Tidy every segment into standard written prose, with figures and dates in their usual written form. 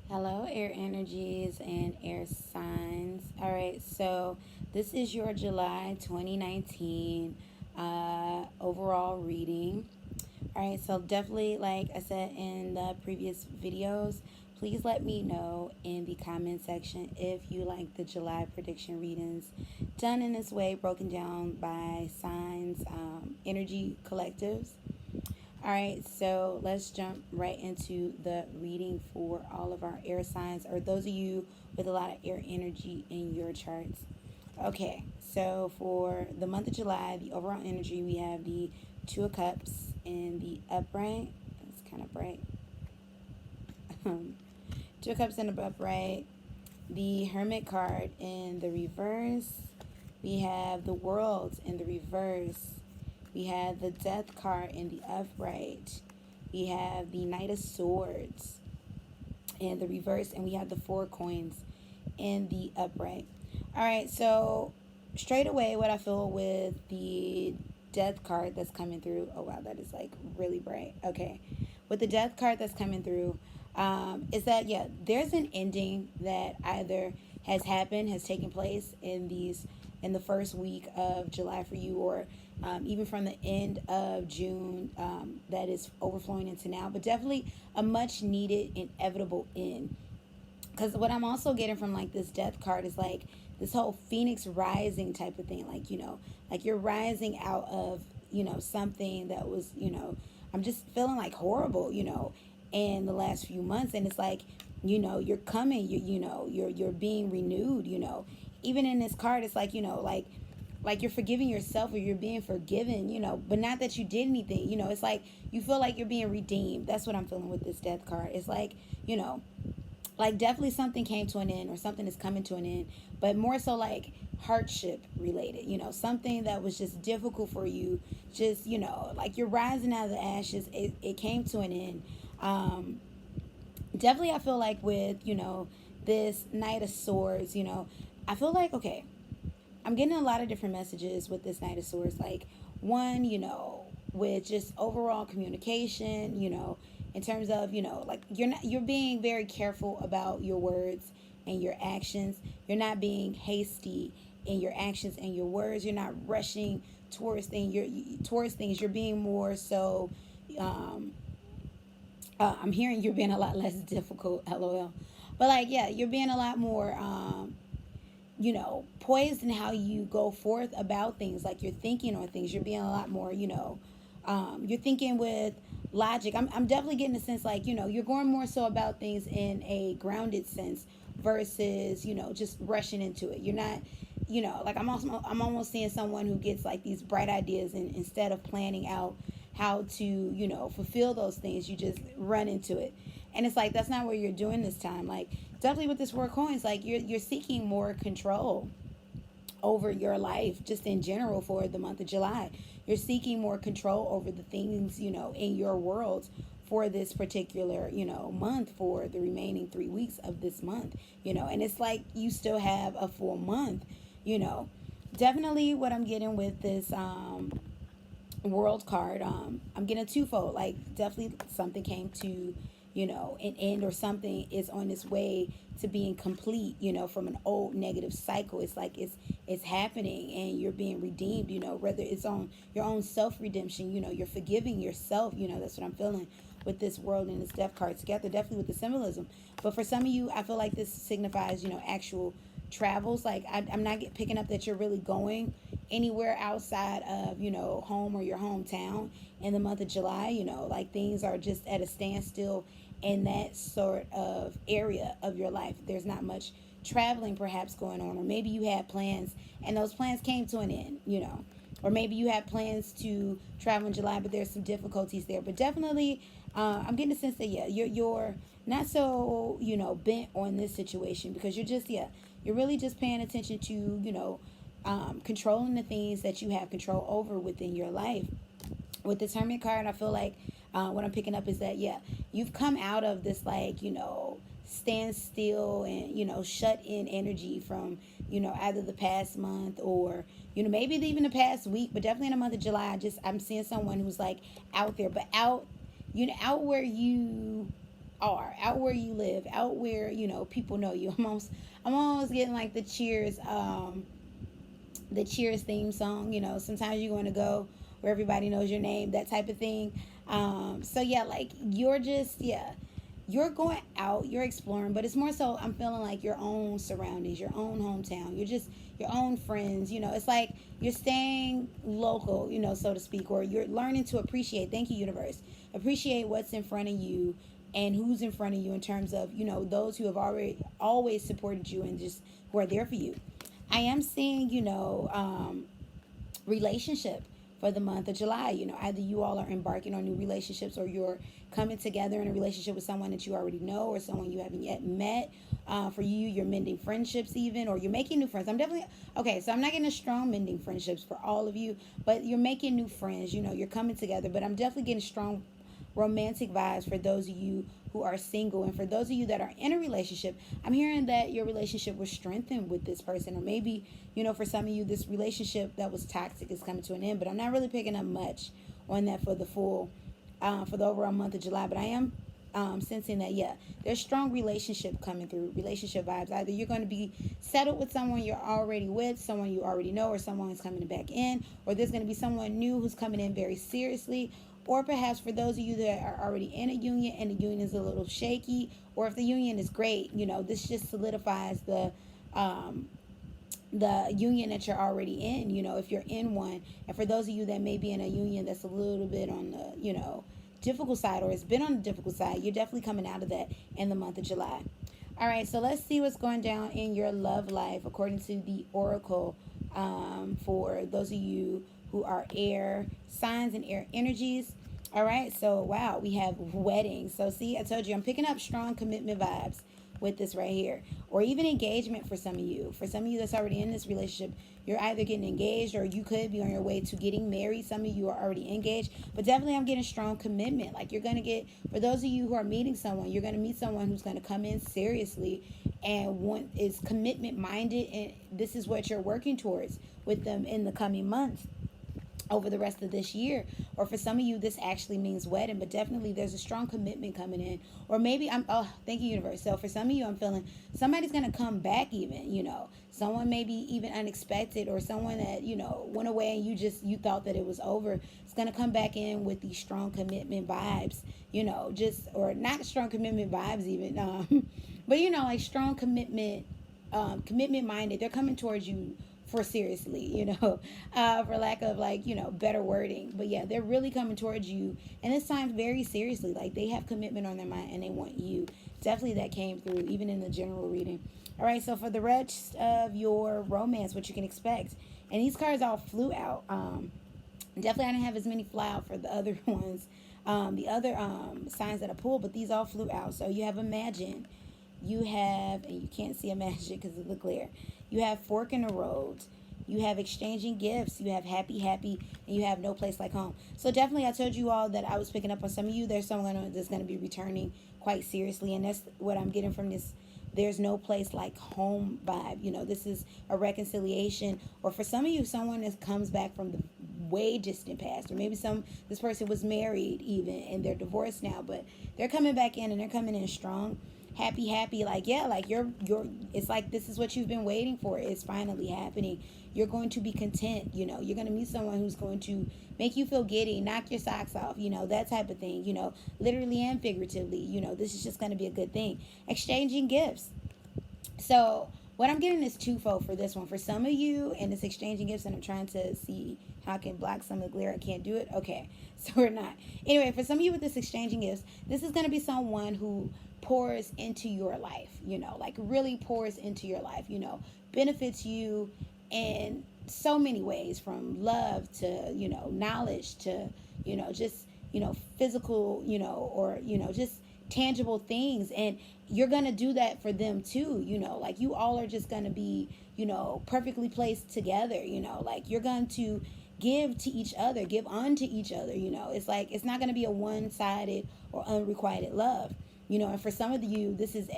Hello, air energies and air signs. All right, so this is your July 2019 overall reading. All right, so definitely, like I said in the previous videos, please let me know in the comment section if you like the July prediction readings done in this way, broken down by signs, energy collectives. All right, so let's jump right into the reading for all of our air signs, or those of you with a lot of air energy in your charts. Okay, so for the month of July, the overall energy, we have the Two of Cups in the upright. It's kind of bright. Two of Cups in the upright. The Hermit card in the reverse. We have the World in the reverse. We have the Death card in the upright. We have the Knight of Swords in the reverse. And we have the Four Coins in the upright. All right, so straight away, what I feel with the Death card that's coming through. Oh, wow, that is like really bright. Okay. With the Death card that's coming through, is that, yeah, there's an ending that either has happened, has taken place in the first week of July for you, or even from the end of June, that is overflowing into now, but definitely a much needed, inevitable end. Because what I'm also getting from like this Death card is like this whole phoenix rising type of thing. Like, like you're rising out of, something that was, I'm just feeling like horrible, in the last few months. And it's like, you're coming, you're being renewed, even in this card, it's like, like you're forgiving yourself, or you're being forgiven, but not that you did anything, it's like you feel like you're being redeemed. That's what I'm feeling with this Death card. It's like, like definitely something came to an end, or something is coming to an end, but more so like hardship related, something that was just difficult for you, just, like you're rising out of the ashes. It came to an end. Definitely I feel like with, this Knight of Swords, I feel like, okay, I'm getting a lot of different messages with this Knight of Swords. Like, one, with just overall communication, in terms of, like you're being very careful about your words and your actions. You're not being hasty in your actions and your words. You're not rushing towards things. You're being more so. Um, I'm hearing you're being a lot less difficult. LOL. But like, yeah, you're being a lot more. Poised in how you go forth about things. Like you're thinking on things. You're being a lot more, you're thinking with logic. I'm definitely getting a sense like, you're going more so about things in a grounded sense versus, just rushing into it. You're not, like I'm almost seeing someone who gets like these bright ideas, and instead of planning out how to, fulfill those things, you just run into it. And it's like that's not what you're doing this time. Like definitely with this Four Coins, like you're seeking more control over your life just in general for the month of July. You're seeking more control over the things, in your world for this particular, month, for the remaining 3 weeks of this month, and it's like you still have a full month, you know. Definitely what I'm getting with this world card, I'm getting a twofold. Like definitely something came to, an end, or something is on its way to being complete, from an old negative cycle. It's like it's happening, and you're being redeemed, whether it's on your own self redemption, you're forgiving yourself. That's what I'm feeling with this World and this Death card together, definitely with the symbolism. But for some of you, I feel like this signifies, actual travels. Like I'm not picking up that you're really going anywhere outside of, home or your hometown in the month of July. Like things are just at a standstill in that sort of area of your life. There's not much traveling perhaps going on, or maybe you had plans and those plans came to an end, or maybe you had plans to travel in July, but there's some difficulties there. But definitely, I'm getting a sense that, yeah, you're not so, bent on this situation, because you're just, yeah, you're really just paying attention to, controlling the things that you have control over within your life. With this Hermit card, I feel like what I'm picking up is that, yeah, you've come out of this, like, stand still and, shut in energy from, either the past month, or, maybe even the past week, but definitely in the month of July. I'm seeing someone who's like out there, but out, out where you are, out where you live, out where, people know you. I'm almost getting like the Cheers theme song. Sometimes you're going to go where everybody knows your name, that type of thing. So yeah, like you're going out, you're exploring, but it's more so I'm feeling like your own surroundings, your own hometown. You're just your own friends. It's like you're staying local, so to speak, or you're learning to appreciate. Thank you, universe. Appreciate what's in front of you and who's in front of you in terms of those who have already always supported you and just who are there for you. I am seeing relationship for the month of July. Either you all are embarking on new relationships, or you're coming together in a relationship with someone that you already know or someone you haven't yet met. For you, you're mending friendships even, or you're making new friends. I'm definitely okay. So I'm not getting a strong mending friendships for all of you, but you're making new friends. You're coming together. But I'm definitely getting strong romantic vibes for those of you who are single, and for those of you that are in a relationship. I'm hearing that your relationship was strengthened with this person, or maybe for some of you this relationship that was toxic is coming to an end. But I'm not really picking up much on that for the overall month of July. But I am sensing that there's strong relationship coming through, relationship vibes. Either you're going to be settled with someone you're already with, someone you already know, or someone who's coming back in, or there's going to be someone new who's coming in very seriously. Or perhaps for those of you that are already in a union and the union is a little shaky, or if the union is great, this just solidifies the union that you're already in, if you're in one. And for those of you that may be in a union that's a little bit on the, difficult side, or it's been on the difficult side, you're definitely coming out of that in the month of July. All right, so let's see what's going down in your love life according to the oracle, for those of you who are air signs and air energies. All right, so wow, we have weddings. So see, I told you I'm picking up strong commitment vibes with this right here, or even engagement for some of you. For some of you that's already in this relationship, you're either getting engaged or you could be on your way to getting married. Some of you are already engaged, but definitely I'm getting strong commitment. Like you're going to get, for those of you who are meeting someone, you're going to meet someone who's going to come in seriously and is commitment minded, and this is what you're working towards with them in the coming months, over the rest of this year. Or for some of you this actually means wedding, but definitely there's a strong commitment coming in. Or maybe thank you, universe. So for some of you, I'm feeling somebody's going to come back, even someone maybe even unexpected, or someone that went away and you thought that it was over. It's going to come back in with these strong commitment vibes, or not strong commitment vibes even, but like strong commitment, commitment minded. They're coming towards you for seriously, for lack of better wording. But yeah, they're really coming towards you, and this time very seriously. Like they have commitment on their mind and they want you. Definitely that came through even in the general reading. All right, so for the rest of your romance, what you can expect, and these cards all flew out. Definitely I didn't have as many fly out for the other ones, the other signs that I pulled, but these all flew out. So you have Imagine, you have, and you can't see Imagine because of the glare, you have Fork in the Road, you have Exchanging Gifts, you have Happy, and you have No Place Like Home. So definitely I told you all that I was picking up on some of you. There's someone that's going to be returning quite seriously, and that's what I'm getting from this there's no place like home vibe. This is a reconciliation, or for some of you, someone that comes back from the way distant past, or maybe this person was married even and they're divorced now, but they're coming back in and they're coming in strong. Happy, like you're it's like this is what you've been waiting for. It's finally happening. You're going to be content. You're going to meet someone who's going to make you feel giddy, knock your socks off, that type of thing, literally and figuratively. This is just going to be a good thing. Exchanging gifts. So what I'm getting is twofold for this one. For some of you, and it's exchanging gifts, and I'm trying to see how I can block some of the glare. I can't do it. Okay, so we're not. Anyway, for some of you with this exchanging gifts, this is going to be someone who pours into your life, like really pours into your life, benefits you in so many ways, from love to, knowledge to, just, physical, or, just tangible things. And you're going to do that for them too, like you all are just going to be, perfectly placed together, like you're going to give to each other, give unto each other, it's like, it's not going to be a one-sided or unrequited love. And for some of you, this is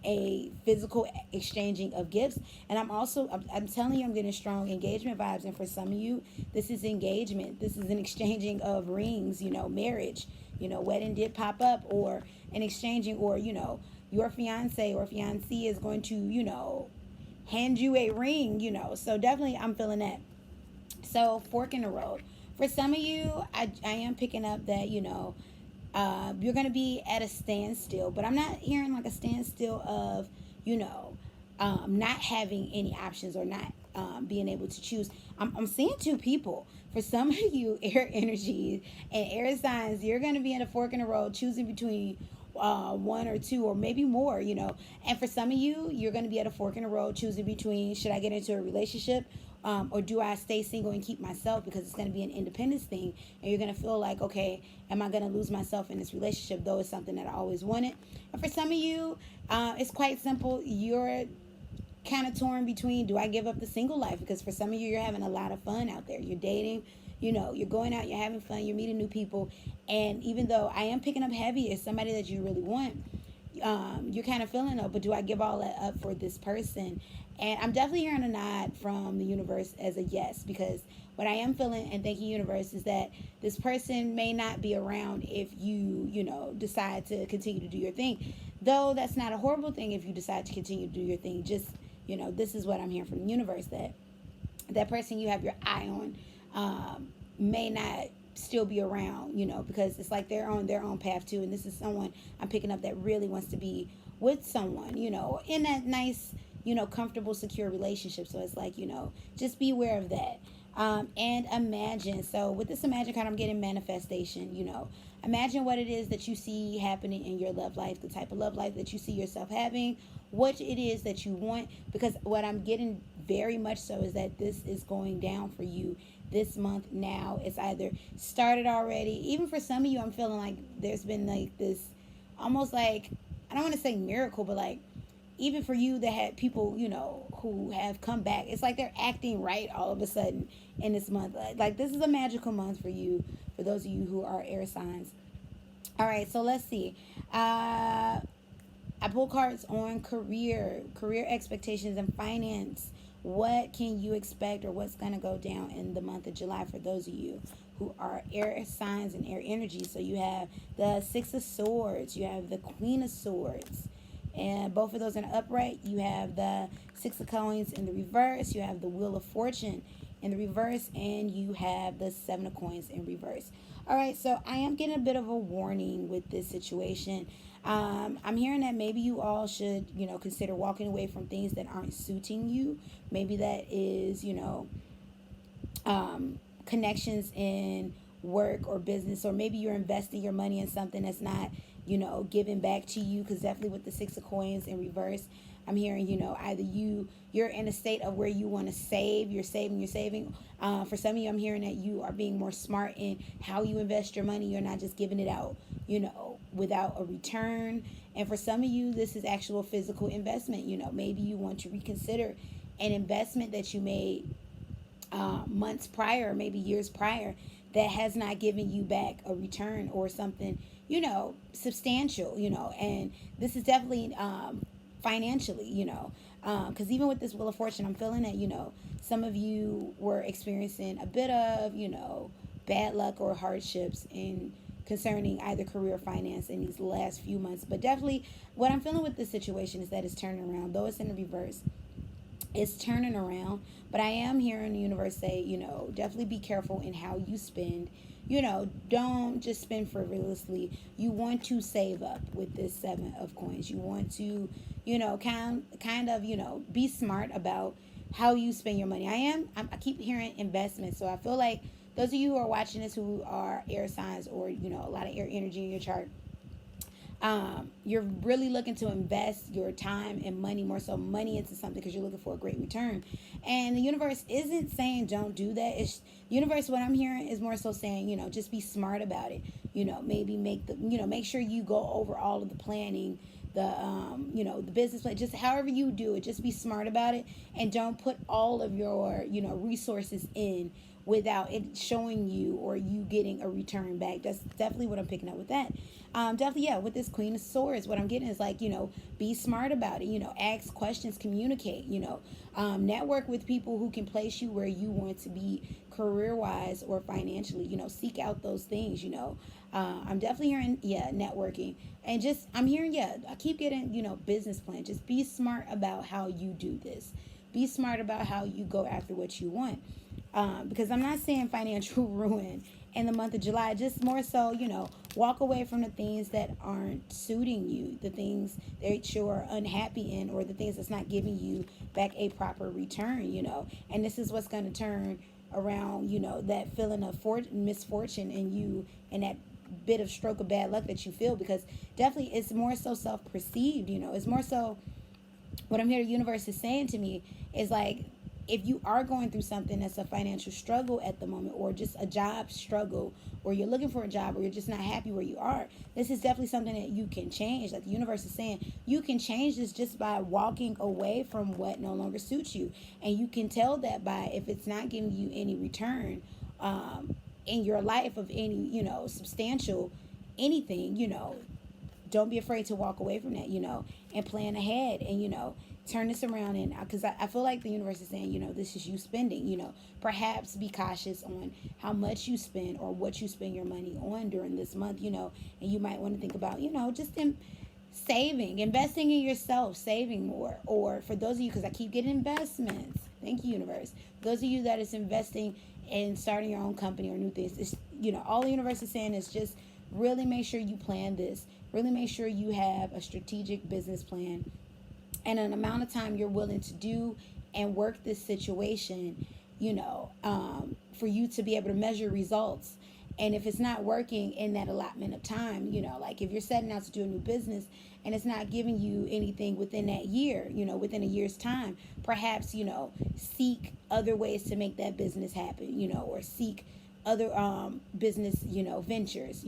a physical exchanging of gifts. And I'm telling you, I'm getting strong engagement vibes. And for some of you, this is engagement. This is an exchanging of rings, marriage, wedding did pop up, or an exchanging, or, your fiance or fiancé is going to, hand you a ring, So definitely I'm feeling that. So, fork in the road. For some of you, I am picking up that, you're going to be at a standstill, but I'm not hearing like a standstill of, not having any options, or not being able to choose. I'm seeing two people. For some of you, air energies and air signs, you're going to be in a fork in the road, choosing between one or two, or maybe more, And for some of you, you're going to be at a fork in the road, choosing between, should I get into a relationship, or do I stay single and keep myself, because it's going to be an independence thing, and you're going to feel like, okay, am I going to lose myself in this relationship, though it's something that I always wanted. And for some of you, it's quite simple. You're kind of torn between, do I give up the single life? Because for some of you, you're having a lot of fun out there. You're dating, you're going out, you're having fun, you're meeting new people. And even though I am picking up heavy as somebody that you really want, you're kind of feeling, oh, but do I give all that up for this person? And I'm definitely hearing a nod from the universe as a yes, because what I am feeling, and thank you, universe, is that this person may not be around if you, decide to continue to do your thing. Though that's not a horrible thing if you decide to continue to do your thing. Just, this is what I'm hearing from the universe, that person you have your eye on may not still be around, because it's like they're on their own path too. And this is someone I'm picking up that really wants to be with someone, in that nice, comfortable, secure relationship. So it's like, just be aware of that. And imagine. So with this imagine card, I'm getting manifestation, Imagine what it is that you see happening in your love life, the type of love life that you see yourself having, what it is that you want. Because what I'm getting very much so is that this is going down for you this month now. It's either started already. Even for some of you, I'm feeling like there's been like this, almost like, I don't want to say miracle, but like, even for you that had people, who have come back, it's like they're acting right all of a sudden in this month. Like this is a magical month for you, for those of you who are air signs. All right, so let's see. I pull cards on career expectations, and finance. What can you expect, or what's going to go down in the month of July for those of you who are air signs and air energy? So you have the Six of Swords, you have the Queen of Swords, and both of those in upright. You have the Six of Coins in the reverse, you have the Wheel of Fortune in the reverse, and you have the Seven of Coins in reverse. All right, so I am getting a bit of a warning with this situation. I'm hearing that maybe you all should, consider walking away from things that aren't suiting you. Maybe that is, connections in work or business, or maybe you're investing your money in something that's not, giving back to you. Because definitely with the Six of Coins in reverse, I'm hearing, either you're in a state of where you want to save, you're saving. For some of you, I'm hearing that you are being more smart in how you invest your money. You're not just giving it out, without a return. And for some of you, this is actual physical investment. Maybe you want to reconsider an investment that you made months prior, maybe years prior, that has not given you back a return or something, substantial, and this is definitely financially, because even with this Wheel of Fortune, I'm feeling that, some of you were experiencing a bit of, bad luck or hardships in concerning either career or finance in these last few months. But definitely what I'm feeling with this situation is that it's turning around. Though it's in the reverse, it's turning around. But I am hearing the universe say, definitely be careful in how you spend. Don't just spend frivolously. You want to save up with this Seven of Coins. You want to, kind of, be smart about how you spend your money. I keep hearing investment. So I feel like those of you who are watching this who are air signs, or, a lot of air energy in your chart, you're really looking to invest your time and money, more so money, into something because you're looking for a great return. And the universe isn't saying don't do that. It's universe, what I'm hearing is more so saying, just be smart about it. Maybe make sure you go over all of the planning, the business plan, just however you do it, just be smart about it, and don't put all of your, resources in without it showing you or you getting a return back. That's definitely what I'm picking up with that. Definitely, yeah, with this Queen of Swords, what I'm getting is like, be smart about it, ask questions, communicate, network with people who can place you where you want to be career-wise or financially, seek out those things, I'm definitely hearing, yeah, networking. And just, I'm hearing, yeah, I keep getting, business plan. Just be smart about how you do this. Be smart about how you go after what you want. Because I'm not saying financial ruin in the month of July, just more so, walk away from the things that aren't suiting you, the things that you're unhappy in, or the things that's not giving you back a proper return. And this is what's going to turn around, that feeling of misfortune in you, and that bit of stroke of bad luck that you feel, because definitely it's more so self-perceived. It's more so what I'm here, the universe is saying to me is like, if you are going through something that's a financial struggle at the moment, or just a job struggle, or you're looking for a job, or you're just not happy where you are, this is definitely something that you can change. Like the universe is saying, you can change this just by walking away from what no longer suits you. And you can tell that by, if it's not giving you any return in your life of any, substantial anything, don't be afraid to walk away from that, and plan ahead, and, turn this around. And because I feel like the universe is saying, this is you spending, perhaps be cautious on how much you spend, or what you spend your money on during this month, and you might want to think about, just saving, investing in yourself, saving more. Or for those of you, because I keep getting investments, thank you, universe. Those of you that is investing in starting your own company or new things, it's, all the universe is saying is just really make sure you plan this. Really make sure you have a strategic business plan and an amount of time you're willing to do and work this situation, for you to be able to measure results. And if it's not working in that allotment of time, like if you're setting out to do a new business and it's not giving you anything within that year, within a year's time, perhaps, seek other ways to make that business happen, or seek other business, ventures,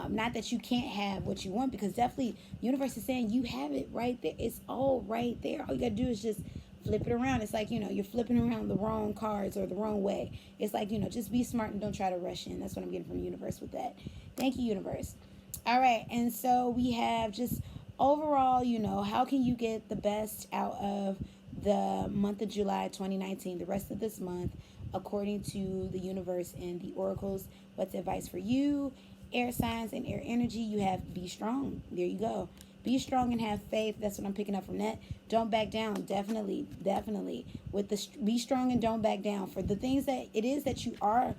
not that you can't have what you want, because definitely the universe is saying you have it right there. It's all right there. All you got to do is just flip it around. It's like, you're flipping around the wrong cards or the wrong way. It's like, just be smart and don't try to rush in. That's what I'm getting from the universe with that. Thank you, universe. All right. And so we have just overall, how can you get the best out of the month of July 2019, the rest of this month, according to the universe and the oracles? What's advice for you? Air signs and air energy, you have be strong. There you go. Be strong and have faith. That's what I'm picking up from that. Don't back down. Definitely with the be strong and don't back down for the things that it is that you are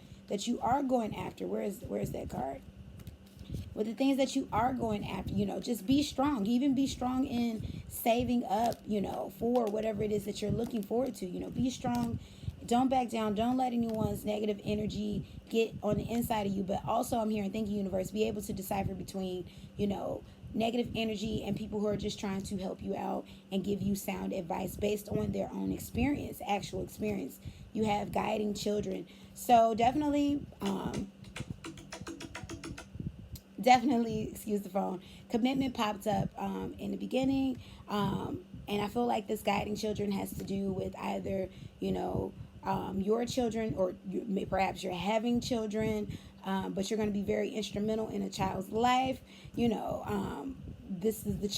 going after. Where's that card? With the things that you are going after, just be strong. Even be strong in saving up, for whatever it is that you're looking forward to. Be strong. Don't back down. Don't let anyone's negative energy get on the inside of you. But also, I'm hearing, thank you, universe, be able to decipher between, negative energy and people who are just trying to help you out and give you sound advice based on their own experience, actual experience. You have guiding children. So definitely, excuse the phone, commitment popped up in the beginning. And I feel like this guiding children has to do with either, your children, or perhaps you're having children, but you're going to be very instrumental in a child's life. This is the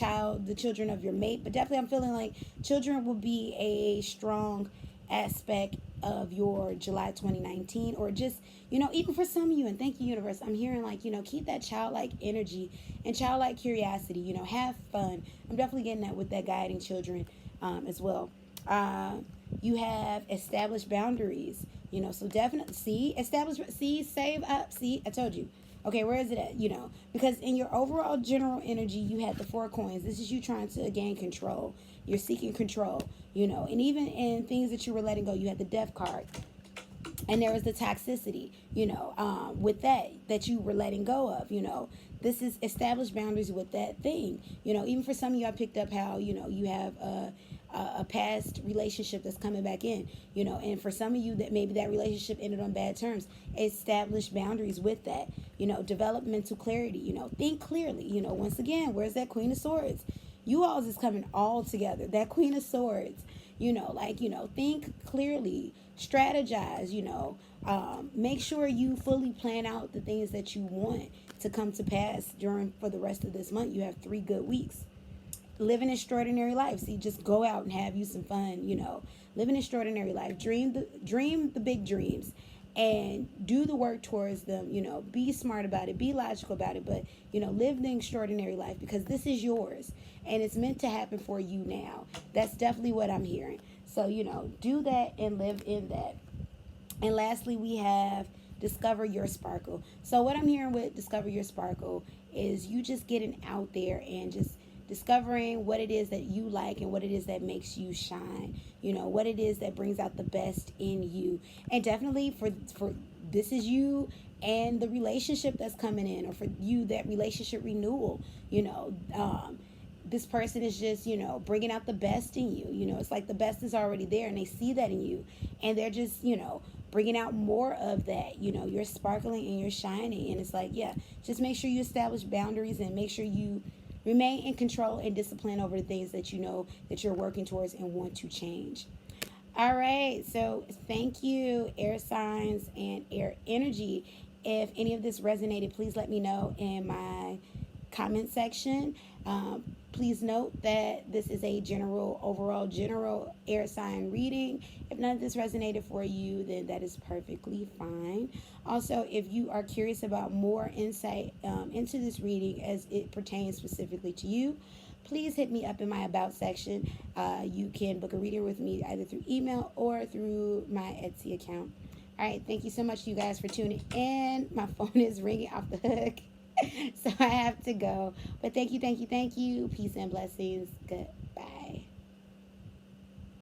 children of your mate, but definitely I'm feeling like children will be a strong aspect of your July 2019, or just, even for some of you, and thank you, universe, I'm hearing like, keep that childlike energy and childlike curiosity, have fun. I'm definitely getting that with that guiding children as well. You have established boundaries, so definitely save up. See, I told you. Okay, where is it at? Because in your overall general energy, you had the 4 coins. This is you trying to gain control. You're seeking control, and even in things that you were letting go, you had the death card. And there was the toxicity, with that you were letting go of, This is established boundaries with that thing. Even for some of you, I picked up how, you have a past relationship that's coming back in, and for some of you that maybe that relationship ended on bad terms. Establish boundaries with that, develop mental clarity, think clearly, once again, where's that Queen of Swords? You all is coming all together. That Queen of Swords, think clearly, strategize, make sure you fully plan out the things that you want to come to pass for the rest of this month. You have 3 good weeks. Live an extraordinary life. See, just go out and have you some fun, live an extraordinary life. Dream the big dreams. and do the work towards them. You know, be smart about it, be logical about it, but, you know, live the extraordinary life, because this is yours and it's meant to happen for you now. That's definitely what I'm hearing. So, you know, do that and live in that. And lastly, we have discover your sparkle. So what I'm hearing with discover your sparkle is you just getting out there and just discovering what it is that you like and what it is that makes you shine. You know, what it is that brings out the best in you. And definitely for this is you and the relationship that's coming in, or for you, that relationship renewal, you know, this person is just, you know, bringing out the best in you. You know, it's like the best is already there and they see that in you, and they're just, you know, bringing out more of that. You know, you're sparkling and you're shining, and it's like, yeah, just make sure you establish boundaries and make sure you remain in control and discipline over the things that you know that you're working towards and want to change. All right, so thank you, air signs and air energy. If any of this resonated, please let me know in my comment section. Please note that this is a overall general air sign reading. If none of this resonated for you, then that is perfectly fine. Also, if you are curious about more insight into this reading as it pertains specifically to you, please hit me up in my About section. You can book a reading with me either through email or through my Etsy account. All right, thank you so much, you guys, for tuning in. My phone is ringing off the hook. So I have to go. But thank you, thank you, thank you. Peace and blessings. Good.